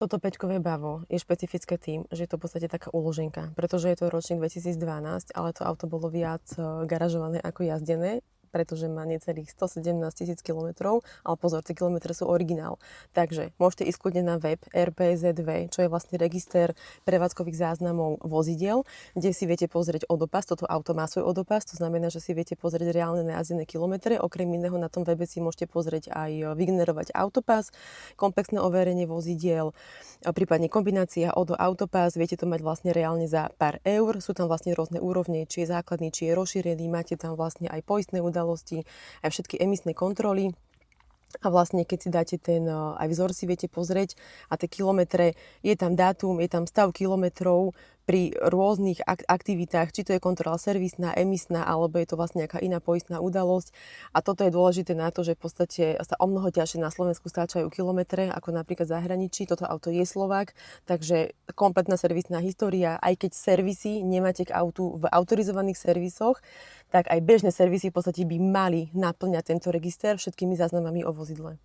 Toto päťkové bavo je špecifické tým, že je to v podstate taká úloženka, pretože je to ročník 2012, ale to auto bolo viac garažované ako jazdené, pretože má necelých 117 000 kilometrov, ale pozor, tie kilometre sú originál. Takže môžete ísť kľudne na web RPZV, čo je vlastne register prevádzkových záznamov vozidiel, kde si viete pozrieť odopas. Toto auto má svoj odopas, to znamená, že si viete pozrieť reálne najazdené kilometre. Okrem iného na tom webe si môžete pozrieť aj vygenerovať autopas, komplexné overenie vozidiel, a prípadne kombinácia ODO Autopass, viete to mať vlastne reálne za pár eur. Sú tam vlastne rôzne úrovne, či je základný, či je rozšírený, máte tam vlastne aj poistné udalosti, aj všetky emisné kontroly. A vlastne keď si dáte ten, aj vzor si viete pozrieť a tie kilometre, je tam dátum, je tam stav kilometrov pri rôznych aktivitách, či to je kontrola servisná, emisná, alebo je to vlastne nejaká iná poistná udalosť. A toto je dôležité na to, že v podstate sa o mnoho ťažšie na Slovensku stáčajú kilometre, ako napríklad v zahraničí. Toto auto je Slovák, takže kompletná servisná história, aj keď servisy nemáte k autu v autorizovaných servisoch, tak aj bežné servisy v podstate by mali naplňať tento register všetkými záznamami o vozidle.